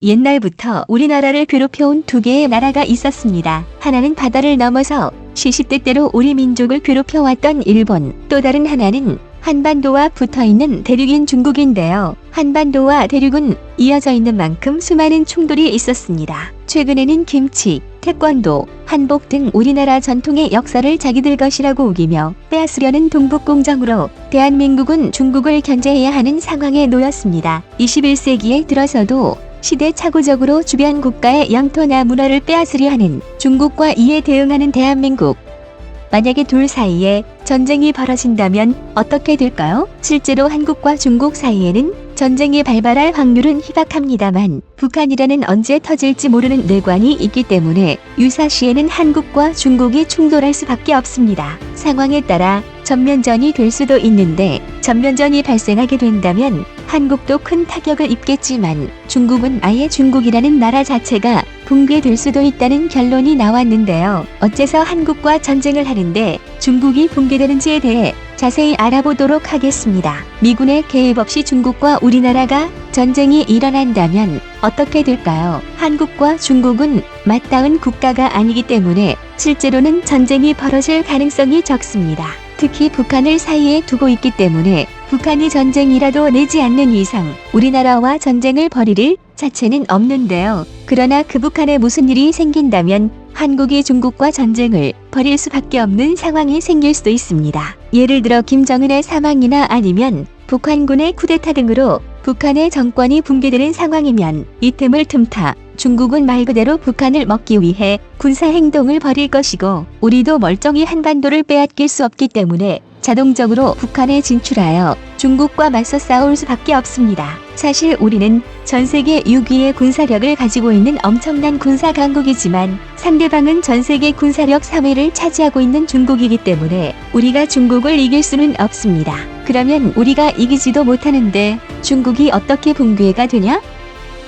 옛날부터 우리나라를 괴롭혀온 두 개의 나라가 있었습니다. 하나는 바다를 넘어서 시시때때로 우리 민족을 괴롭혀왔던 일본, 또 다른 하나는 한반도와 붙어있는 대륙인 중국인데요. 한반도와 대륙은 이어져 있는 만큼 수많은 충돌이 있었습니다. 최근에는 김치, 태권도, 한복 등 우리나라 전통의 역사를 자기들 것이라고 우기며 빼앗으려는 동북공정으로 대한민국은 중국을 견제해야 하는 상황에 놓였습니다. 21세기에 들어서도 시대착오적으로 주변 국가의 영토나 문화를 빼앗으려 하는 중국과 이에 대응하는 대한민국. 만약에 둘 사이에 전쟁이 벌어진다면 어떻게 될까요? 실제로 한국과 중국 사이에는 전쟁이 발발할 확률은 희박합니다만 북한이라는 언제 터질지 모르는 뇌관이 있기 때문에 유사시에는 한국과 중국이 충돌할 수밖에 없습니다. 상황에 따라 전면전이 될 수도 있는데 전면전이 발생하게 된다면 한국도 큰 타격을 입겠지만 중국은 아예 중국이라는 나라 자체가 붕괴될 수도 있다는 결론이 나왔는데요. 어째서 한국과 전쟁을 하는데 중국이 붕괴되는지에 대해 자세히 알아보도록 하겠습니다. 미군의 개입 없이 중국과 우리나라가 전쟁이 일어난다면 어떻게 될까요? 한국과 중국은 맞닿은 국가가 아니기 때문에 실제로는 전쟁이 벌어질 가능성이 적습니다. 특히 북한을 사이에 두고 있기 때문에 북한이 전쟁이라도 내지 않는 이상 우리나라와 전쟁을 벌일 일 자체는 없는데요. 그러나 그 북한에 무슨 일이 생긴다면 한국이 중국과 전쟁을 벌일 수밖에 없는 상황이 생길 수도 있습니다. 예를 들어 김정은의 사망이나 아니면 북한군의 쿠데타 등으로 북한의 정권이 붕괴되는 상황이면 이 틈을 틈타 중국은 말 그대로 북한을 먹기 위해 군사행동을 벌일 것이고 우리도 멀쩡히 한반도를 빼앗길 수 없기 때문에 자동적으로 북한에 진출하여 중국과 맞서 싸울 수밖에 없습니다. 사실 우리는 전 세계 6위의 군사력을 가지고 있는 엄청난 군사 강국이지만 상대방은 전 세계 군사력 3위를 차지하고 있는 중국이기 때문에 우리가 중국을 이길 수는 없습니다. 그러면 우리가 이기지도 못하는데 중국이 어떻게 붕괴가 되냐?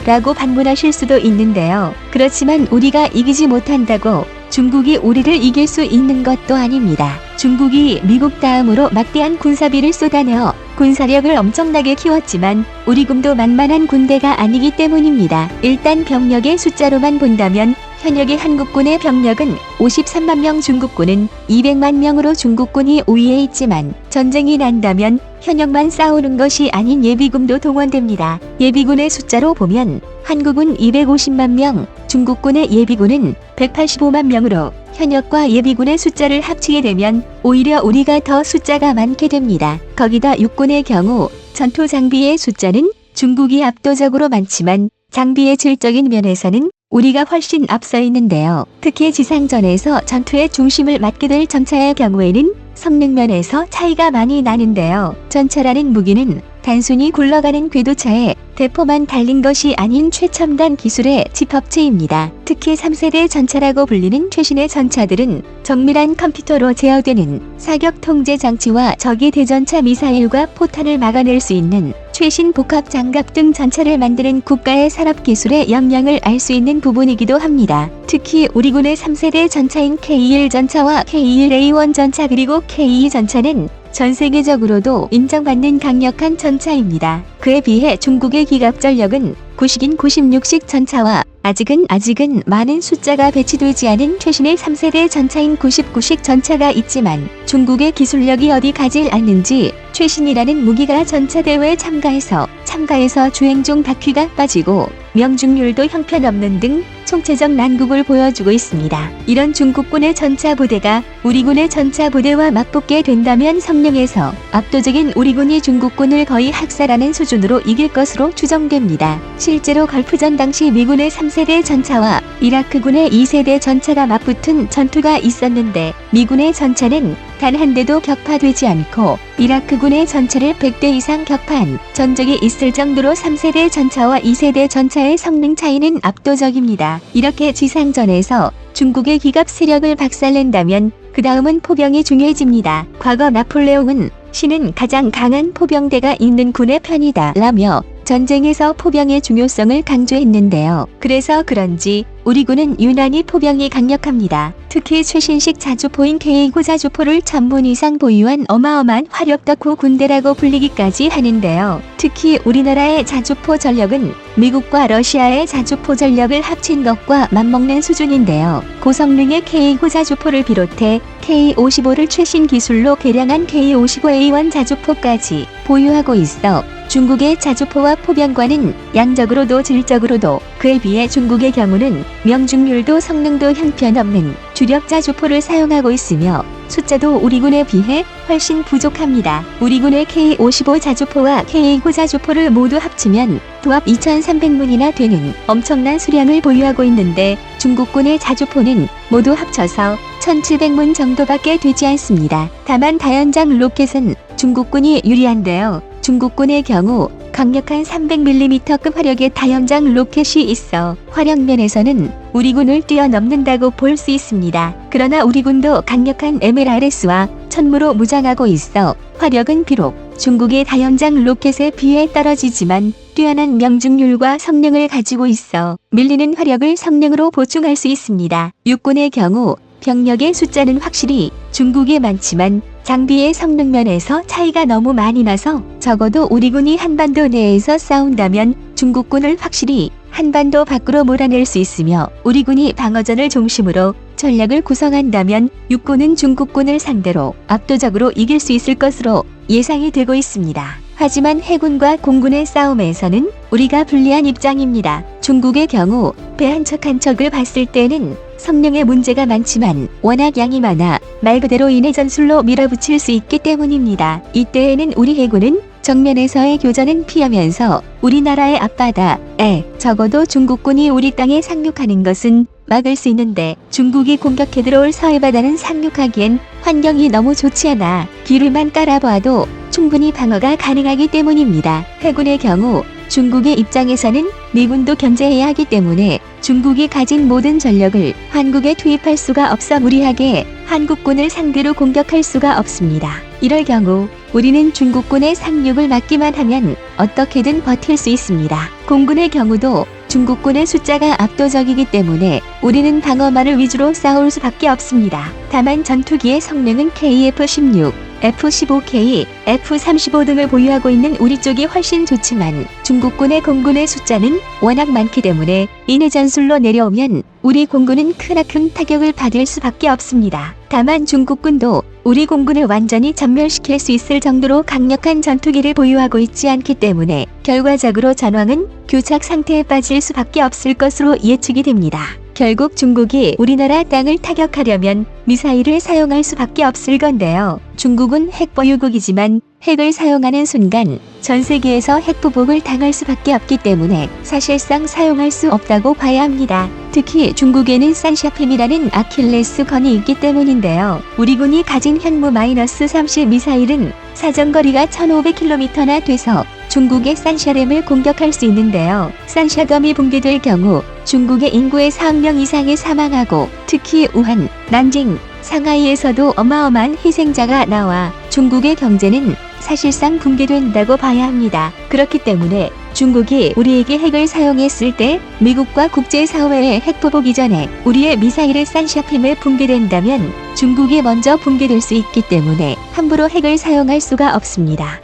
라고 반문하실 수도 있는데요. 그렇지만 우리가 이기지 못한다고 중국이 우리를 이길 수 있는 것도 아닙니다. 중국이 미국 다음으로 막대한 군사비를 쏟아내어 군사력을 엄청나게 키웠지만 우리군도 만만한 군대가 아니기 때문입니다. 일단 병력의 숫자로만 본다면 현역의 한국군의 병력은 53만 명, 중국군은 200만 명으로 중국군이 우위에 있지만 전쟁이 난다면 현역만 싸우는 것이 아닌 예비군도 동원됩니다. 예비군의 숫자로 보면 한국은 250만 명, 중국군의 예비군은 185만 명으로 현역과 예비군의 숫자를 합치게 되면 오히려 우리가 더 숫자가 많게 됩니다. 거기다 육군의 경우 전투 장비의 숫자는 중국이 압도적으로 많지만 장비의 질적인 면에서는 우리가 훨씬 앞서 있는데요. 특히 지상전에서 전투의 중심을 맡게 될 전차의 경우에는 성능 면에서 차이가 많이 나는데요. 전차라는 무기는 단순히 굴러가는 궤도차에 대포만 달린 것이 아닌 최첨단 기술의 집합체입니다. 특히 3세대 전차라고 불리는 최신의 전차들은 정밀한 컴퓨터로 제어되는 사격 통제 장치와 적의 대전차 미사일과 포탄을 막아낼 수 있는 최신 복합 장갑 등 전차를 만드는 국가의 산업기술의 역량을 알 수 있는 부분이기도 합니다. 특히 우리군의 3세대 전차인 K1 전차와 K1A1 전차 그리고 K2 전차는 전 세계적으로도 인정받는 강력한 전차입니다. 그에 비해 중국의 기갑전력은 90인 96식 전차와 아직은 많은 숫자가 배치되지 않은 최신의 3세대 전차인 99식 전차가 있지만 중국의 기술력이 어디 가질 않는지 최신이라는 무기가 전차대회에 참가해서 주행 중 바퀴가 빠지고 명중률도 형편없는 등 총체적 난국을 보여주고 있습니다. 이런 중국군의 전차부대가 우리군의 전차부대와 맞붙게 된다면 성능에서 압도적인 우리군이 중국군을 거의 학살하는 수준으로 이길 것으로 추정됩니다. 실제로 걸프전 당시 미군의 3세대 전차와 이라크군의 2세대 전차가 맞붙은 전투가 있었는데 미군의 전차는 단 한 대도 격파되지 않고 이라크군의 전차를 100대 이상 격파한 전적이 있을 정도로 3세대 전차와 2세대 전차의 성능 차이는 압도적입니다. 이렇게 지상전에서 중국의 기갑 세력을 박살낸다면 그 다음은 포병이 중요해집니다. 과거 나폴레옹은 신은 가장 강한 포병대가 있는 군의 편이다 라며 전쟁에서 포병의 중요성을 강조했는데요. 그래서 그런지 우리 군은 유난히 포병이 강력합니다. 특히 최신식 자주포인 K9 자주포를 1000문 이상 보유한 어마어마한 화력 덕후 군대라고 불리기까지 하는데요. 특히 우리나라의 자주포 전력은 미국과 러시아의 자주포 전력을 합친 것과 맞먹는 수준인데요. 고성능의 K9 자주포를 비롯해 K55를 최신 기술로 개량한 K55A1 자주포까지 보유하고 있어 중국의 자주포와 포병과는 양적으로도 질적으로도 그에 비해 중국의 경우는 명중률도 성능도 형편없는 주력 자주포를 사용하고 있으며 숫자도 우리 군에 비해 훨씬 부족합니다. 우리 군의 K55 자주포와 K9 자주포를 모두 합치면 도합 2300문이나 되는 엄청난 수량을 보유하고 있는데 중국군의 자주포는 모두 합쳐서 1700문 정도밖에 되지 않습니다. 다만 다연장 로켓은 중국군이 유리한데요. 중국군의 경우 강력한 300mm급 화력의 다연장 로켓이 있어 화력면에서는 우리 군을 뛰어넘는다고 볼 수 있습니다. 그러나 우리 군도 강력한 MLRS와 천무로 무장하고 있어 화력은 비록 중국의 다연장 로켓에 비해 떨어지지만 뛰어난 명중률과 성능을 가지고 있어 밀리는 화력을 성능으로 보충할 수 있습니다. 육군의 경우 병력의 숫자는 확실히 중국이 많지만 장비의 성능 면에서 차이가 너무 많이 나서 적어도 우리 군이 한반도 내에서 싸운다면 중국군을 확실히 한반도 밖으로 몰아낼 수 있으며 우리 군이 방어전을 중심으로 전략을 구성한다면 육군은 중국군을 상대로 압도적으로 이길 수 있을 것으로 예상이 되고 있습니다. 하지만 해군과 공군의 싸움에서는 우리가 불리한 입장입니다. 중국의 경우 배 한 척 한 척을 봤을 때는 성능에 문제가 많지만 워낙 양이 많아 말 그대로 인해 전술로 밀어붙일 수 있기 때문입니다. 이때에는 우리 해군은 정면에서의 교전은 피하면서 우리나라의 앞바다에 적어도 중국군이 우리 땅에 상륙하는 것은 막을 수 있는데 중국이 공격해 들어올 서해바다는 상륙하기엔 환경이 너무 좋지 않아 기류만 깔아봐도 충분히 방어가 가능하기 때문입니다. 해군의 경우 중국의 입장에서는 미군도 견제해야 하기 때문에 중국이 가진 모든 전력을 한국에 투입할 수가 없어 무리하게 한국군을 상대로 공격할 수가 없습니다. 이럴 경우 우리는 중국군의 상륙을 막기만 하면 어떻게든 버틸 수 있습니다. 공군의 경우도 중국군의 숫자가 압도적이기 때문에 우리는 방어만을 위주로 싸울 수밖에 없습니다. 다만 전투기의 성능은 KF-16, F-15K, F-35 등을 보유하고 있는 우리 쪽이 훨씬 좋지만 중국군의 공군의 숫자는 워낙 많기 때문에 이내 전술로 내려오면 우리 공군은 크나큰 타격을 받을 수밖에 없습니다. 다만 중국군도 우리 공군을 완전히 전멸시킬 수 있을 정도로 강력한 전투기를 보유하고 있지 않기 때문에 결과적으로 전황은 교착 상태에 빠질 수밖에 없을 것으로 예측이 됩니다. 결국 중국이 우리나라 땅을 타격하려면 미사일을 사용할 수밖에 없을 건데요. 중국은 핵보유국이지만 핵을 사용하는 순간 전 세계에서 핵보복을 당할 수밖에 없기 때문에 사실상 사용할 수 없다고 봐야 합니다. 특히 중국에는 산샤핌이라는 아킬레스건이 있기 때문인데요. 우리 군이 가진 현무 -30 미사일은 사정거리가 1500km나 돼서 중국의 산샤램을 공격할 수 있는데요. 산샤덤이 붕괴될 경우 중국의 인구의 4억 명 이상이 사망하고 특히 우한, 난징, 상하이에서도 어마어마한 희생자가 나와 중국의 경제는 사실상 붕괴된다고 봐야 합니다. 그렇기 때문에 중국이 우리에게 핵을 사용했을 때 미국과 국제사회의 핵보복 이전에 우리의 미사일의 산샤핌에 붕괴된다면 중국이 먼저 붕괴될 수 있기 때문에 함부로 핵을 사용할 수가 없습니다.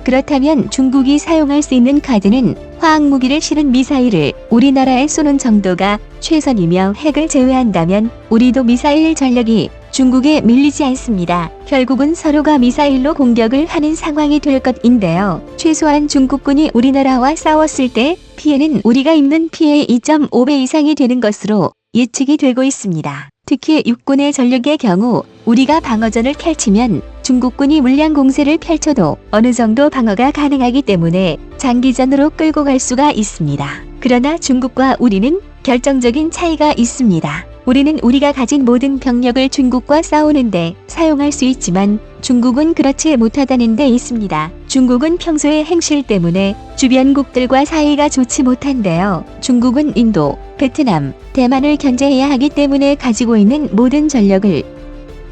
그렇다면 중국이 사용할 수 있는 카드는 화학무기를 실은 미사일을 우리나라에 쏘는 정도가 최선이며 핵을 제외한다면 우리도 미사일 전력이 중국에 밀리지 않습니다. 결국은 서로가 미사일로 공격을 하는 상황이 될 것인데요. 최소한 중국군이 우리나라와 싸웠을 때 피해는 우리가 입는 피해의 2.5배 이상이 되는 것으로 예측이 되고 있습니다. 특히 육군의 전력의 경우 우리가 방어전을 펼치면 중국군이 물량 공세를 펼쳐도 어느 정도 방어가 가능하기 때문에 장기전으로 끌고 갈 수가 있습니다. 그러나 중국과 우리는 결정적인 차이가 있습니다. 우리는 우리가 가진 모든 병력을 중국과 싸우는데 사용할 수 있지만 중국은 그렇지 못하다는 데 있습니다. 중국은 평소의 행실 때문에 주변국들과 사이가 좋지 못한데요. 중국은 인도, 베트남, 대만을 견제해야 하기 때문에 가지고 있는 모든 전력을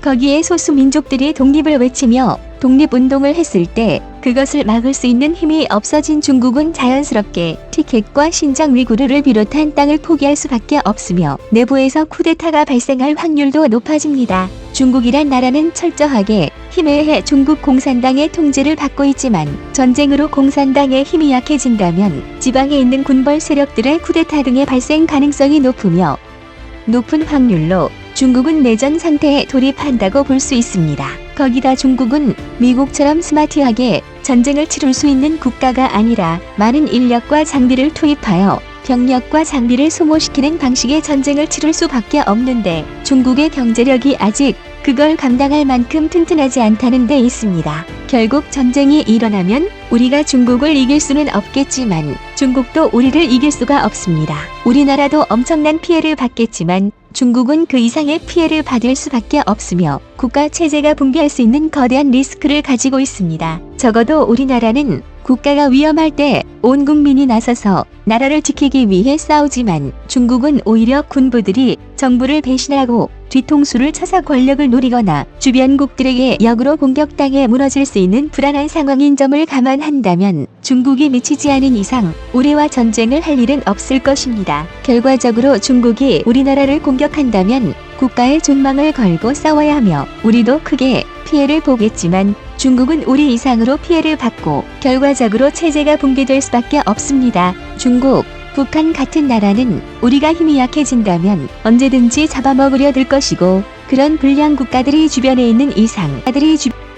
거기에 소수민족들이 독립을 외치며 독립운동을 했을 때 그것을 막을 수 있는 힘이 없어진 중국은 자연스럽게 티켓과 신장 위구르를 비롯한 땅을 포기할 수밖에 없으며 내부에서 쿠데타가 발생할 확률도 높아집니다. 중국이란 나라는 철저하게 힘에 의해 중국 공산당의 통제를 받고 있지만 전쟁으로 공산당의 힘이 약해진다면 지방에 있는 군벌 세력들의 쿠데타 등의 발생 가능성이 높은 확률로 중국은 내전 상태에 돌입한다고 볼 수 있습니다. 거기다 중국은 미국처럼 스마트하게 전쟁을 치룰 수 있는 국가가 아니라 많은 인력과 장비를 투입하여 병력과 장비를 소모시키는 방식의 전쟁을 치룰 수밖에 없는데 중국의 경제력이 아직 그걸 감당할 만큼 튼튼하지 않다는 데 있습니다. 결국 전쟁이 일어나면 우리가 중국을 이길 수는 없겠지만 중국도 우리를 이길 수가 없습니다. 우리나라도 엄청난 피해를 받겠지만 중국은 그 이상의 피해를 받을 수밖에 없으며 국가 체제가 붕괴할 수 있는 거대한 리스크를 가지고 있습니다. 적어도 우리나라는 국가가 위험할 때 온 국민이 나서서 나라를 지키기 위해 싸우지만 중국은 오히려 군부들이 정부를 배신하고 뒤통수를 쳐서 권력을 노리거나 주변국들에게 역으로 공격당해 무너질 수 있는 불안한 상황인 점을 감안한다면 중국이 미치지 않은 이상 우리와 전쟁을 할 일은 없을 것입니다. 결과적으로 중국이 우리나라를 공격한다면 국가의 존망을 걸고 싸워야 하며 우리도 크게 피해를 보겠지만 중국은 우리 이상으로 피해를 받고 결과적으로 체제가 붕괴될 수밖에 없습니다. 중국, 북한 같은 나라는 우리가 힘이 약해진다면 언제든지 잡아먹으려 들 것이고 그런 불량 국가들이 주변에 있는 이상